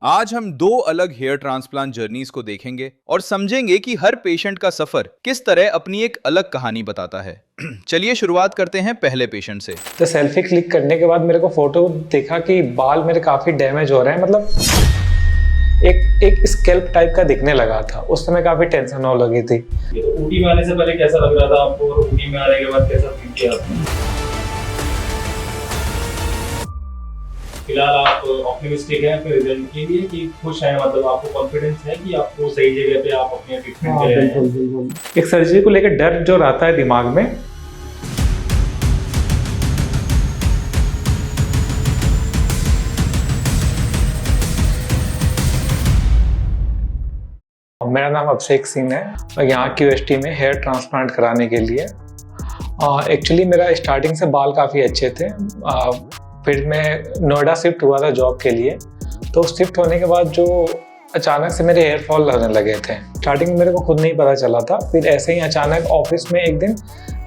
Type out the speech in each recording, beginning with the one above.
आज हम दो अलग हेयर ट्रांसप्लांट जर्नीज को देखेंगे और समझेंगे कि हर पेशेंट का सफर किस तरह अपनी एक अलग कहानी बताता है। चलिए शुरुआत करते हैं पहले पेशेंट से। तो सेल्फी क्लिक करने के बाद मेरे को फोटो देखा कि बाल मेरे काफी डैमेज हो रहे हैं, मतलब एक स्कैल्प टाइप का दिखने लगा था। उस समय काफी टेंशन होने लगी थी। ऊटी में आने से पहले कैसा लग रहा था आपको और ऊटी में आने के बाद कैसा फील किया आपने? फिलहाल आप ऑप्टिमिस्टिक हैं फिर रिजल्ट के लिए कि खुश हैं, मतलब आपको कॉन्फिडेंस है कि आपको सही जगह पे आप अपने ट्रीटमेंट कर रहे हैं? बिल्कुल। एक सर्जरी को लेकर डर जो रहता है दिमाग में, मेरा नाम अभिषेक सिंह है और यहाँ QST में हेयर ट्रांसप्लांट कराने के लिए। एक्चुअली मेरा स्टार्टिंग से बाल काफ़ी अच्छे थे। फिर मैं नोएडा शिफ्ट हुआ था जॉब के लिए, तो शिफ्ट होने के बाद जो अचानक से मेरे हेयर फॉल लगने लगे थे। स्टार्टिंग में मेरे को खुद नहीं पता चला था, फिर ऐसे ही अचानक ऑफिस में एक दिन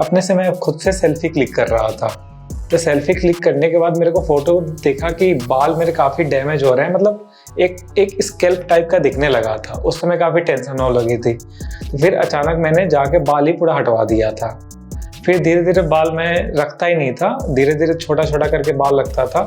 अपने से मैं खुद से सेल्फी क्लिक कर रहा था। तो सेल्फी क्लिक करने के बाद मेरे को फोटो देखा कि बाल मेरे काफ़ी डैमेज हो रहे हैं, मतलब एक स्कैल्प टाइप का दिखने लगा था। उस समय काफ़ी टेंशन होने लगी थी। फिर अचानक मैंने जाके बाल ही पूरा हटवा दिया था। फिर धीरे धीरे बाल मैं रखता ही नहीं था, धीरे धीरे छोटा छोटा करके बाल रखता था।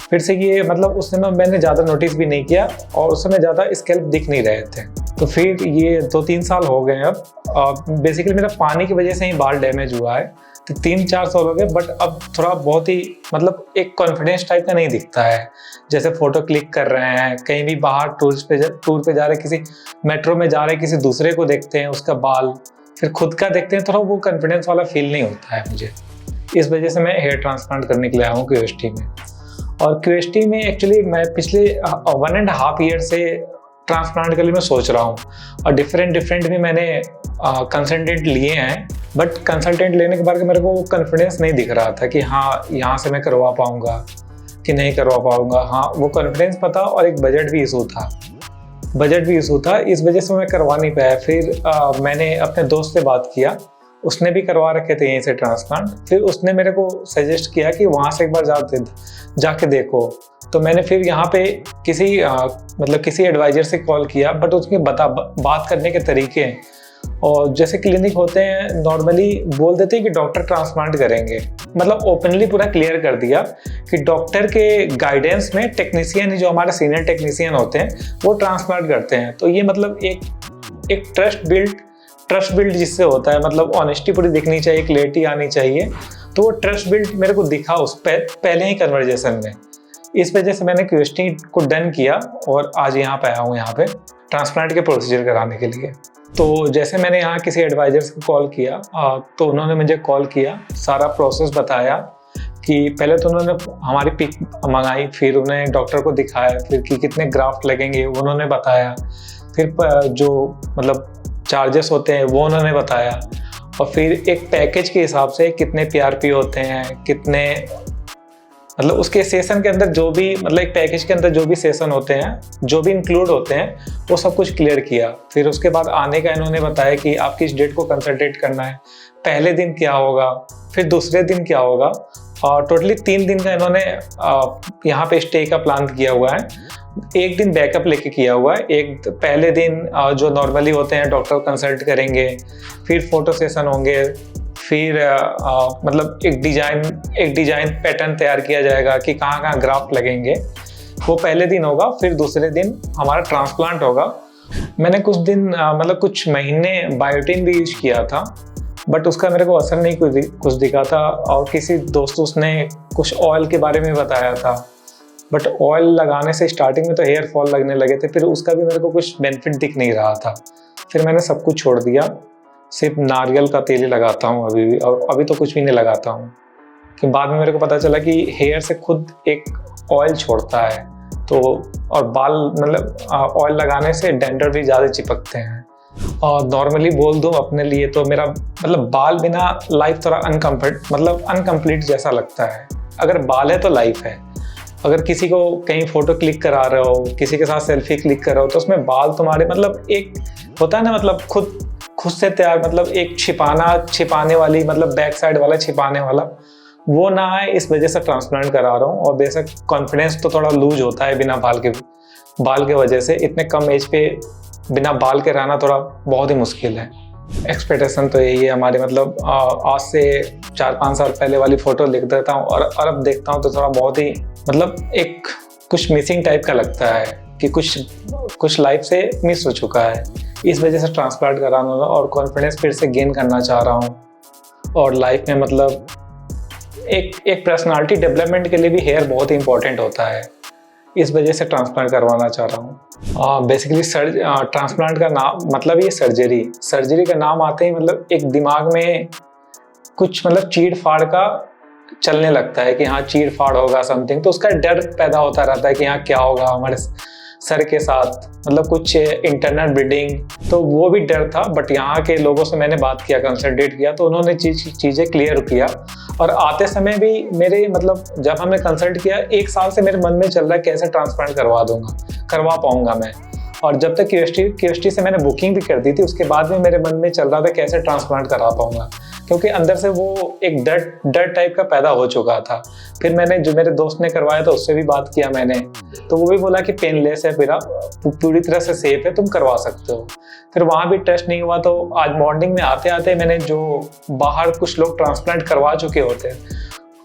फिर से ये मतलब उस समय मैंने ज़्यादा नोटिस भी नहीं किया और उस समय ज़्यादा स्कैल्प दिख नहीं रहे थे। तो फिर ये 2-3 साल हो गए अब। बेसिकली मेरा पानी की वजह से ही बाल डैमेज हुआ है, तो 3-4 साल हो गए। बट अब थोड़ा बहुत ही मतलब एक कॉन्फिडेंस टाइप का नहीं दिखता है। जैसे फोटो क्लिक कर रहे हैं, कहीं भी बाहर टूर पे जा रहे, किसी मेट्रो में जा रहे, किसी दूसरे को देखते हैं उसका बाल, फिर खुद का देखते हैं, थोड़ा वो कॉन्फिडेंस वाला फील नहीं होता है मुझे। इस वजह से मैं हेयर ट्रांसप्लांट करने के लिए आया हूँ QST में। और QST में एक्चुअली मैं पिछले 1.5 ईयर से ट्रांसप्लांट के लिए मैं सोच रहा हूँ और डिफरेंट भी मैंने कंसल्टेंट लिए हैं। बट कंसल्टेंट लेने के बाद मेरे को वो कॉन्फिडेंस नहीं दिख रहा था कि हाँ यहाँ से मैं करवा पाऊँगा कि नहीं करवा पाऊँगा। हाँ, वो कॉन्फिडेंस पता और एक बजट भी इशू था, इस वजह से मैं करवा नहीं पाया। फिर मैंने अपने दोस्त से बात किया, उसने भी करवा रखे थे यहीं से ट्रांसप्लांट। फिर उसने मेरे को सजेस्ट किया कि वहाँ से एक बार जाके देखो। तो मैंने फिर यहाँ पे किसी एडवाइजर से कॉल किया, बट उसके बात करने के तरीके और जैसे क्लिनिक होते हैं नॉर्मली बोल देते हैं कि डॉक्टर ट्रांसप्लांट करेंगे, मतलब ओपनली पूरा क्लियर कर दिया कि डॉक्टर के गाइडेंस में टेक्नीशियन जो हमारे सीनियर टेक्नीशियन होते हैं वो ट्रांसप्लांट करते हैं। तो ये मतलब एक ट्रस्ट बिल्ड जिससे होता है, मतलब ऑनेस्टी पूरी दिखनी चाहिए, क्लियरिटी आनी चाहिए। तो वो ट्रस्ट बिल्ड मेरे को दिखा उस पहले ही कन्वर्जेशन में। इस वजह से मैंने QST को डन किया और आज यहाँ पे आया हूँ, यहाँ पे ट्रांसप्लांट के प्रोसीजर कराने के लिए। तो जैसे मैंने यहाँ किसी एडवाइजर से कॉल किया तो उन्होंने मुझे कॉल किया, सारा प्रोसेस बताया कि पहले तो उन्होंने हमारी पिक मंगाई, फिर उन्हें डॉक्टर को दिखाया, फिर कि कितने ग्राफ्ट लगेंगे उन्होंने बताया, फिर जो मतलब चार्जेस होते हैं वो उन्होंने बताया, और फिर एक पैकेज के हिसाब से कितने PRP होते हैं, कितने मतलब उसके सेशन के अंदर जो भी मतलब एक पैकेज के अंदर जो भी सेशन होते हैं, जो भी इंक्लूड होते हैं, वो सब कुछ क्लियर किया। फिर उसके बाद आने का इन्होंने बताया कि आप किस डेट को कंसल्टेट करना है, पहले दिन क्या होगा, फिर दूसरे दिन क्या होगा, और टोटली 3 दिन का इन्होंने यहाँ पे स्टे का प्लान किया हुआ है। एक दिन बैकअप लेके किया हुआ है। एक पहले दिन जो नॉर्मली होते हैं डॉक्टर कंसल्ट करेंगे, फिर फोटो सेशन होंगे, फिर मतलब एक डिजाइन पैटर्न तैयार किया जाएगा कि कहाँ ग्राफ्ट लगेंगे, वो पहले दिन होगा। फिर दूसरे दिन हमारा ट्रांसप्लांट होगा। मैंने कुछ महीने बायोटिन भी यूज किया था, बट उसका मेरे को असर नहीं कुछ दिखा था। और किसी दोस्त उसने कुछ ऑयल के बारे में बताया था, बट ऑयल लगाने से स्टार्टिंग में तो हेयर फॉल लगने लगे थे, फिर उसका भी मेरे को कुछ बेनिफिट दिख नहीं रहा था। फिर मैंने सब कुछ छोड़ दिया, सिर्फ नारियल का तेल ही लगाता हूँ अभी भी, और अभी तो कुछ भी नहीं लगाता हूँ। कि बाद में मेरे को पता चला कि हेयर से खुद एक ऑयल छोड़ता है, तो और बाल मतलब ऑयल लगाने से डेंड्रफ भी ज़्यादा चिपकते हैं। और नॉर्मली बोल दो अपने लिए तो मेरा मतलब बाल बिना लाइफ थोड़ा अनकम्प्लीट जैसा लगता है। अगर बाल है तो लाइफ है। अगर किसी को कहीं फोटो क्लिक करा रहे हो, किसी के साथ सेल्फी क्लिक कर रहे हो, तो उसमें बाल तुम्हारे मतलब एक होता है ना, मतलब खुद से तैयार, मतलब एक छिपाने वाली, मतलब बैक साइड वाला छिपाने वाला, वो ना है। इस वजह से ट्रांसप्लांट करा रहा हूँ। और बेशक कॉन्फिडेंस तो थोड़ा लूज होता है बिना बाल के, बाल के वजह से इतने कम एज पे बिना बाल के रहना थोड़ा बहुत ही मुश्किल है। एक्सपेक्टेशन तो यही है हमारे, मतलब आज से 4-5 साल पहले वाली फ़ोटो लिख देता हूँ और अब देखता हूँ तो थोड़ा बहुत ही मतलब एक कुछ मिसिंग टाइप का लगता है कि कुछ लाइफ से मिस हो चुका है। इस वजह से ट्रांसप्लांट कराना होगा और कॉन्फिडेंस फिर से गेन करना चाह रहा हूँ। और लाइफ में मतलब एक पर्सनालिटी डेवलपमेंट के लिए भी हेयर बहुत ही इंपॉर्टेंट होता है, इस वजह से ट्रांसप्लांट करवाना चाह रहा हूँ। बेसिकली ट्रांसप्लांट का नाम मतलब ये सर्जरी का नाम आते ही मतलब एक दिमाग में कुछ मतलब चीड़ फाड़ का चलने लगता है कि हाँ चीड़ फाड़ होगा समथिंग, तो उसका डर पैदा होता रहता है कि हाँ क्या होगा हमारे सर के साथ, मतलब कुछ इंटरनल ब्लीडिंग, तो वो भी डर था। बट यहाँ के लोगों से मैंने बात किया, कंसल्टेट किया, तो उन्होंने चीज़ें क्लियर किया। और आते समय भी मेरे मतलब जब हमने कंसल्ट किया 1 साल से मेरे मन में चल रहा है कैसे ट्रांसप्लांट करवा पाऊंगा मैं। और जब तक क्यूएसटी से मैंने बुकिंग भी कर दी थी, उसके बाद भी मेरे मन में चल रहा था कैसे ट्रांसप्लांट करा पाऊंगा, क्योंकि अंदर से वो एक डर टाइप का पैदा हो चुका था। फिर मैंने जो मेरे दोस्त ने करवाया था उससे भी बात किया मैंने, तो वो भी बोला कि पेनलेस है, पूरी तरह से सेफ है, तुम करवा सकते हो। फिर वहाँ भी टेस्ट नहीं हुआ, तो आज मॉर्निंग में आते आते मैंने जो बाहर कुछ लोग ट्रांसप्लांट करवा चुके होते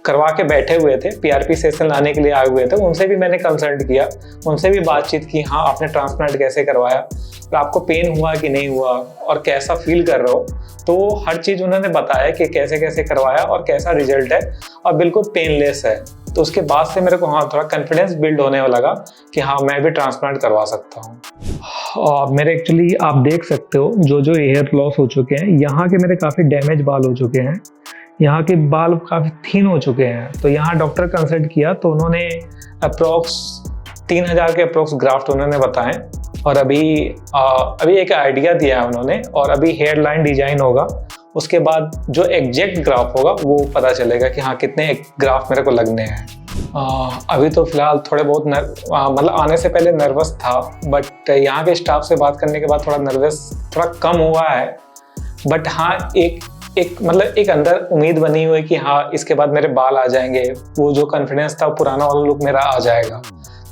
करवा के बैठे हुए थे, पीआरपी सेशन लाने के लिए आए हुए थे, उनसे भी मैंने कंसल्ट किया, उनसे भी बातचीत की, हाँ आपने ट्रांसप्लांट कैसे करवाया और आपको पेन हुआ कि नहीं हुआ और कैसा फील कर रहे हो, तो हर चीज़ उन्होंने बताया कि कैसे कैसे करवाया और कैसा रिजल्ट है और बिल्कुल पेनलेस है। तो उसके बाद से मेरे को हाँ थोड़ा कॉन्फिडेंस बिल्ड होने लगा कि हाँ मैं भी ट्रांसप्लांट करवा सकता हूँ। और मेरे एक्चुअली आप देख सकते हो जो हेयर लॉस हो चुके हैं, यहाँ के मेरे काफ़ी डैमेज बाल हो चुके हैं, यहाँ के बाल काफ़ी थिन हो चुके हैं। तो यहाँ डॉक्टर कंसल्ट किया तो उन्होंने अप्रोक्स 3000 के अप्रोक्स ग्राफ्ट उन्होंने बताए और अभी एक आइडिया दिया है उन्होंने, और अभी हेयर लाइन डिजाइन होगा, उसके बाद जो एग्जैक्ट ग्राफ होगा वो पता चलेगा कि हाँ कितने ग्राफ मेरे को लगने हैं। अभी तो फिलहाल थोड़े बहुत मतलब आने से पहले नर्वस था, बट यहाँ के स्टाफ से बात करने के बाद थोड़ा नर्वस थोड़ा कम हुआ है। बट हाँ एक अंदर उम्मीद बनी हुई है कि हाँ इसके बाद मेरे बाल आ जाएंगे, वो जो कॉन्फिडेंस था पुराना वाला लुक मेरा आ जाएगा।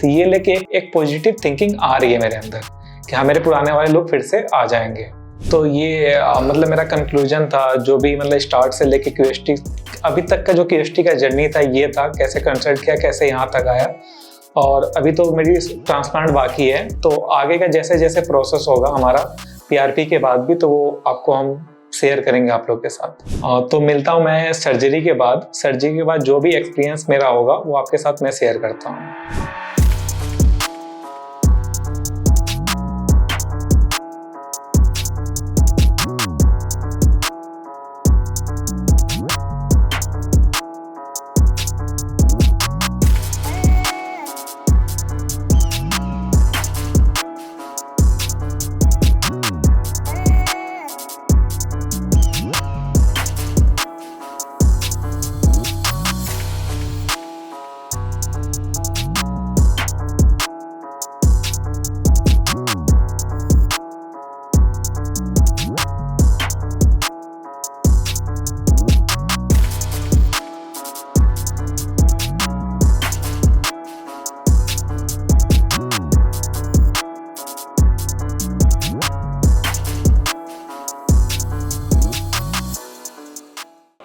तो ये लेके एक पॉजिटिव थिंकिंग आ रही है मेरे अंदर कि हाँ मेरे पुराने वाले लुक फिर से आ जाएंगे। तो ये मतलब मेरा कंक्लूजन था, जो भी मतलब स्टार्ट से लेके क्यूएसटी अभी तक का जो क्यूएसटी का जर्नी था ये था, कैसे कंसल्ट किया, कैसे यहाँ तक आया। और अभी तो मेरी ट्रांसप्लांट बाकी है, तो आगे का जैसे जैसे प्रोसेस होगा हमारा पीआरपी के बाद भी, तो वो आपको हम शेयर करेंगे आप लोग के साथ। तो मिलता हूँ मैं सर्जरी के बाद जो भी एक्सपीरियंस मेरा होगा वो आपके साथ मैं शेयर करता हूँ।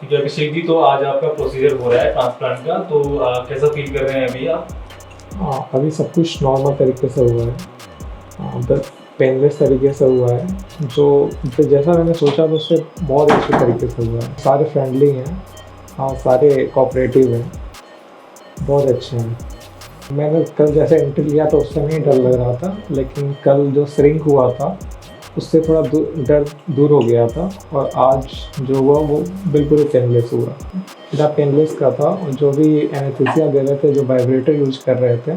अभिषेक जी, तो आज आपका प्रोसीजर हो रहा है ट्रांसप्लांट का, तो कैसा फील कर रहे हैं अभी आप? अभी सब कुछ नॉर्मल तरीके से हुआ है, बस पेनलेस तरीके से हुआ है, जो जैसा मैंने सोचा था उससे बहुत अच्छे तरीके से हुआ है। सारे फ्रेंडली हैं, हाँ सारे कोऑपरेटिव हैं, बहुत अच्छे हैं। मैंने कल जैसे एंट्री लिया तो उससे नहीं डर लग रहा था, लेकिन कल जो श्रिंक हुआ था उससे थोड़ा डर दूर हो गया था, और आज जो हुआ वो बिल्कुल पेनलेस हुआ। बिना पेनलेस का था, और जो भी एनेस्थीसिया दे रहे थे, जो वाइब्रेटर यूज कर रहे थे,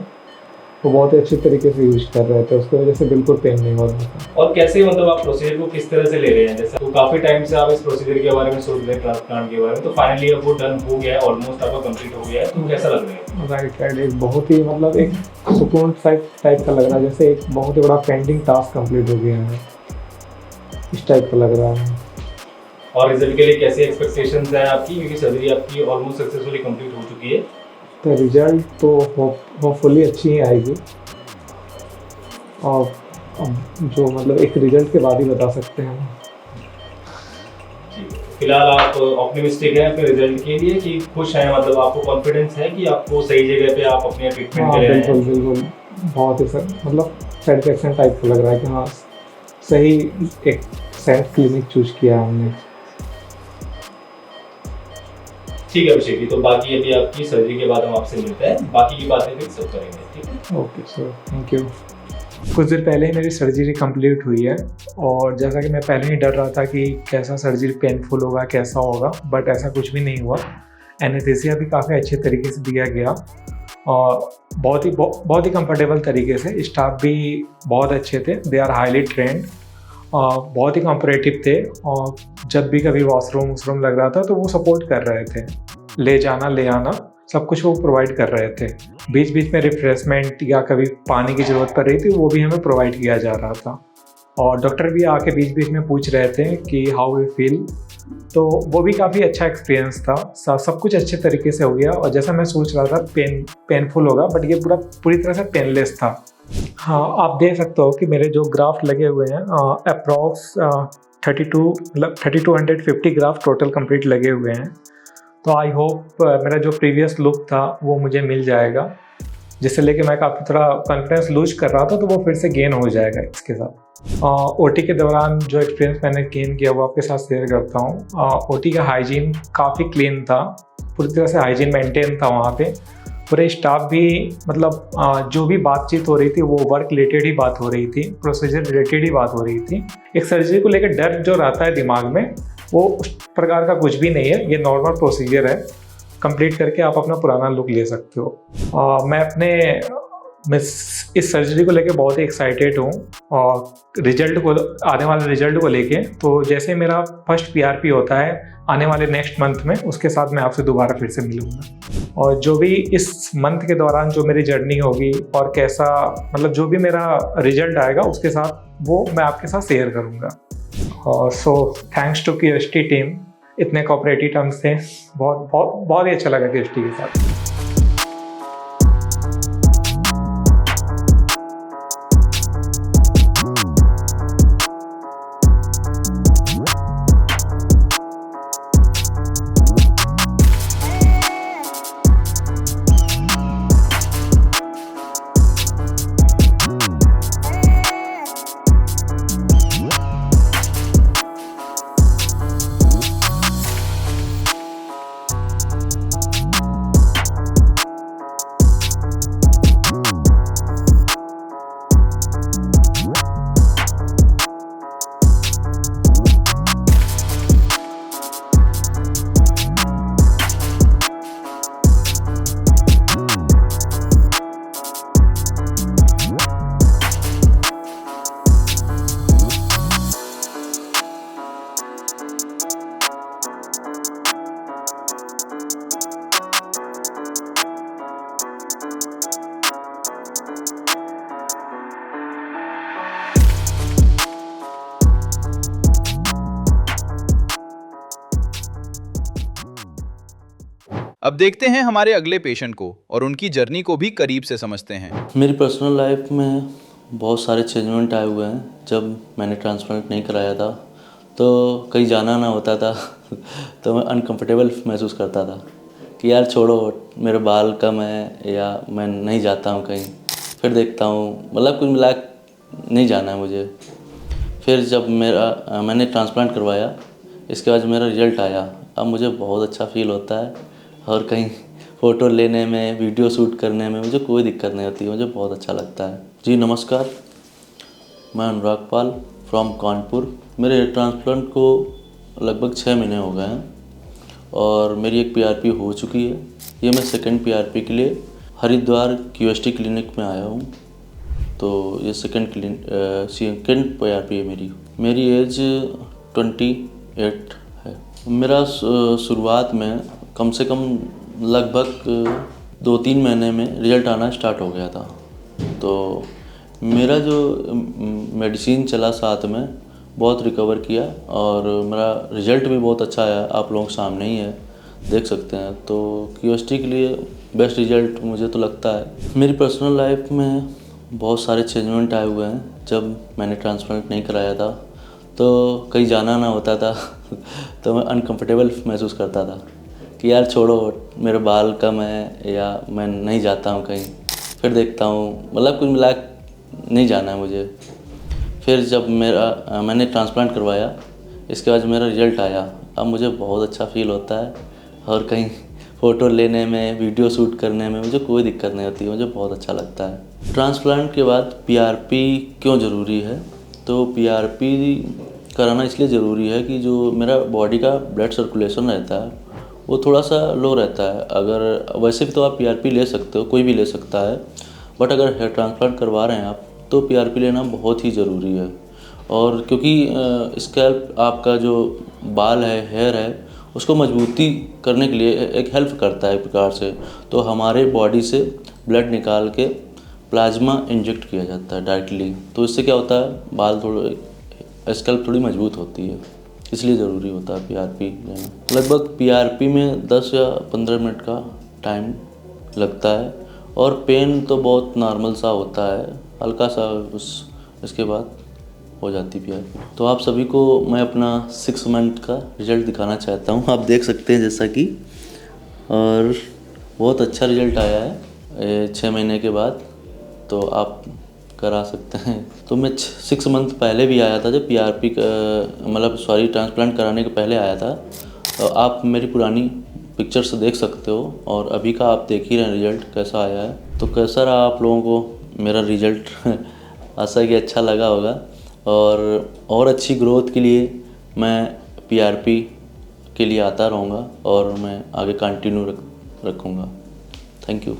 वो बहुत अच्छी तरीके से यूज कर रहे थे, उसकी वजह से बिल्कुल पेन नहीं हो रहा था। और कैसे मतलब आप प्रोसीजर को किस तरह से ले रहे हैं? जैसे तो काफ़ी टाइम से आप इस प्रोसीजर के बारे में सोच रहे हैं, ट्रांसप्लांट के बारे में, तो फाइनली अब वो डन हो गया है, ऑलमोस्ट आपका कंप्लीट हो गया है, तो कैसा लग रहा है? राइट, एक बहुत ही मतलब एक सुकून टाइप का लग रहा है, जैसे एक बहुत ही बड़ा पेंडिंग टास्क कंप्लीट हो गया है, इस टाइप का लग रहा है। और रिजल्ट के लिए कैसी एक्सपेक्टेशंस हैं आपकी, क्योंकि सर्जरी आपकी ऑलमोस्ट सक्सेसफुली कंप्लीट हो चुकी है? तो रिजल्ट तो होपफुली अच्छी ही आएगी, और अब जो मतलब एक रिजल्ट के बाद ही बता सकते हैं। ठीक है। फिलहाल आप ऑप्टिमिस्टिक हैं अपने रिजल्ट के लिए कि खुश हैं, मतलब आपको कॉन्फिडेंस है कि आपको सही जगह पे आप अपने ट्रीटमेंट हाँ के लिए आए बिल्कुल हैं? बिल्कुल, बहुत ही सर मतलब सेटिस्फेक्शन टाइप का लग रहा है कि हाँ सही एक सेंट क्लिनिक चूज किया है हमने। ठीक है अभिषेक जी, तो बाकी अभी आपकी सर्जरी के बाद हम आपसे मिलते हैं, बाकी की बातें फिर सब करेंगे, ठीक है? Okay sir, thank you. कुछ देर पहले ही मेरी सर्जरी कंप्लीट हुई है और जैसा कि मैं पहले ही डर रहा था कि कैसा सर्जरी पेनफुल होगा, कैसा होगा, बट ऐसा कुछ भी नहीं हुआ। एनेस्थीसिया भी काफ़ी अच्छे तरीके से दिया गया और बहुत ही कंफर्टेबल तरीके से। स्टाफ भी बहुत अच्छे थे, दे आर हाईली ट्रेंड, बहुत ही कॉम्परेटिव थे और जब भी कभी वॉशरूम लग रहा था तो वो सपोर्ट कर रहे थे, ले जाना ले आना सब कुछ वो प्रोवाइड कर रहे थे। बीच बीच में रिफ्रेशमेंट या कभी पानी की ज़रूरत पड़ रही थी वो भी हमें प्रोवाइड किया जा रहा था और डॉक्टर भी आके बीच बीच में पूछ रहे थे कि हाउ वी फील, तो वो भी काफ़ी अच्छा एक्सपीरियंस था। सब कुछ अच्छे तरीके से हो गया और जैसा मैं सोच रहा था पेनफुल होगा, बट ये पूरी तरह से पेनलेस था। हाँ, आप देख सकते हो कि मेरे जो ग्राफ्ट लगे हुए हैं अप्रॉक्स 3250 ग्राफ्ट टोटल कंप्लीट लगे हुए हैं। तो आई होप मेरा जो प्रीवियस लुक था वो मुझे मिल जाएगा, जिससे लेके मैं काफ़ी थोड़ा कॉन्फिडेंस लूज कर रहा था तो वो फिर से गेन हो जाएगा इसके साथ। ओटी के दौरान जो एक्सपीरियंस मैंने गेन किया वो आपके साथ शेयर करता हूँ। ओटी का हाइजीन काफ़ी क्लीन था, पूरी तरह से हाइजीन मेंटेन था वहाँ पे। पूरे स्टाफ भी मतलब जो भी बातचीत हो रही थी वो वर्क रिलेटेड ही बात हो रही थी, प्रोसीजर रिलेटेड ही बात हो रही थी। एक सर्जरी को लेकर डर जो रहता है दिमाग में वो उस प्रकार का कुछ भी नहीं है, ये नॉर्मल प्रोसीजर है, कंप्लीट करके आप अपना पुराना लुक ले सकते हो। मैं इस सर्जरी को लेके बहुत ही एक्साइटेड हूँ और आने वाले रिजल्ट को लेके। तो जैसे मेरा फर्स्ट पीआरपी होता है आने वाले नेक्स्ट मंथ में, उसके साथ मैं आपसे दोबारा फिर से मिलूँगा और जो भी इस मंथ के दौरान जो मेरी जर्नी होगी और कैसा मतलब जो भी मेरा रिजल्ट आएगा उसके साथ वो मैं आपके साथ शेयर करूँगा। और so thanks to QST team, इतने कोऑपरेटिव टर्म्स थे, बहुत ही अच्छा लगा क्यूएसटी के साथ। अब देखते हैं हमारे अगले पेशेंट को और उनकी जर्नी को भी करीब से समझते हैं। मेरी पर्सनल लाइफ में बहुत सारे चेंजमेंट आए हुए हैं। जब मैंने ट्रांसप्लांट नहीं कराया था तो कहीं जाना ना होता था तो मैं अनकंफर्टेबल महसूस करता था कि यार छोड़ो मेरे बाल कम है या मैं नहीं जाता हूँ कहीं। फिर देखता हूँ मतलब कुछ मिला नहीं जाना है मुझे। फिर जब मैंने ट्रांसप्लांट करवाया, इसके बाद मेरा रिजल्ट आया, अब मुझे बहुत अच्छा फील होता है और कहीं फ़ोटो लेने में, वीडियो शूट करने में मुझे कोई दिक्कत नहीं होती, मुझे बहुत अच्छा लगता है। जी नमस्कार, मैं अनुराग पाल फ्रॉम कानपुर। मेरे ट्रांसप्लांट को लगभग 6 महीने हो गए हैं और मेरी एक पीआरपी हो चुकी है। ये मैं सेकंड पीआरपी के लिए हरिद्वार क्यूएसटी क्लिनिक में आया हूँ। तो ये सेकंड पीआरपी है मेरी एज 28 है। मेरा शुरुआत में कम से कम लगभग 2-3 महीने में रिज़ल्ट आना स्टार्ट हो गया था। तो मेरा जो मेडिसिन चला साथ में बहुत रिकवर किया और मेरा रिज़ल्ट भी बहुत अच्छा आया, आप लोगों के सामने ही है, देख सकते हैं। तो क्यूएसटी के लिए बेस्ट रिज़ल्ट मुझे तो लगता है। मेरी पर्सनल लाइफ में बहुत सारे चेंजमेंट आए हुए हैं जब मैंने ट्रांसप्लांट नहीं कराया था, तो कहीं जाना ना होता था तो मैं अनकंफर्टेबल महसूस करता था कि यार छोड़ो, मेरे बाल कम है या मैं नहीं जाता हूँ कहीं। फिर देखता हूँ मतलब कुल मिला के नहीं जाना है मुझे। फिर जब मैंने ट्रांसप्लांट करवाया, इसके बाद मेरा रिज़ल्ट आया, अब मुझे बहुत अच्छा फील होता है और कहीं फ़ोटो लेने में, वीडियो शूट करने में मुझे कोई दिक्कत नहीं होती, मुझे बहुत अच्छा लगता है। ट्रांसप्लांट के बाद पीआरपी क्यों ज़रूरी है? तो पीआरपी कराना इसलिए ज़रूरी है कि जो मेरा बॉडी का ब्लड सर्कुलेशन रहता है वो थोड़ा सा लो रहता है। अगर वैसे भी तो आप पीआरपी ले सकते हो, कोई भी ले सकता है, बट अगर हेयर ट्रांसप्लांट करवा रहे हैं आप तो पीआरपी लेना बहुत ही ज़रूरी है। और क्योंकि स्कैल्प आपका जो बाल है, हेयर है, उसको मजबूती करने के लिए एक हेल्प करता है एक प्रकार से। तो हमारे बॉडी से ब्लड निकाल के प्लाज्मा इंजेक्ट किया जाता है डायरेक्टली, तो इससे क्या होता है, बाल थोड़े, स्कैल्प थोड़ी मजबूत होती है, इसलिए ज़रूरी होता है पीआरपी लेना। लगभग पीआरपी में 10 या 15 मिनट का टाइम लगता है और पेन तो बहुत नॉर्मल सा होता है, हल्का सा, इसके बाद हो जाती पीआरपी। तो आप सभी को मैं अपना 6 मंथ का रिज़ल्ट दिखाना चाहता हूँ। आप देख सकते हैं जैसा कि, और बहुत अच्छा रिज़ल्ट आया है 6 महीने के बाद, तो आप करा सकते हैं। तो मैं 6 मंथ पहले भी आया था, जब पीआरपी मतलब सॉरी ट्रांसप्लांट कराने के पहले आया था। तो आप मेरी पुरानी पिक्चर्स देख सकते हो और अभी का आप देख ही रहे हैं रिज़ल्ट कैसा आया है। तो कैसा रहा आप लोगों को मेरा रिज़ल्ट? आशा कि अच्छा लगा होगा। और अच्छी ग्रोथ के लिए मैं पीआरपी के लिए आता रहूँगा और मैं आगे कंटिन्यू रखूँगा। Thank you.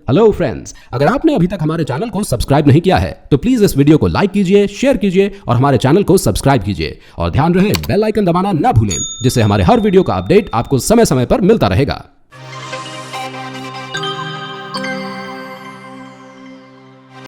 हेलो फ्रेंड्स, अगर आपने अभी तक हमारे चैनल को सब्सक्राइब नहीं किया है तो प्लीज इस वीडियो को लाइक कीजिए, शेयर कीजिए और हमारे चैनल को सब्सक्राइब कीजिए और ध्यान रहे बेल आइकन दबाना ना भूलें, जिससे हमारे हर वीडियो का अपडेट आपको समय समय पर मिलता रहेगा।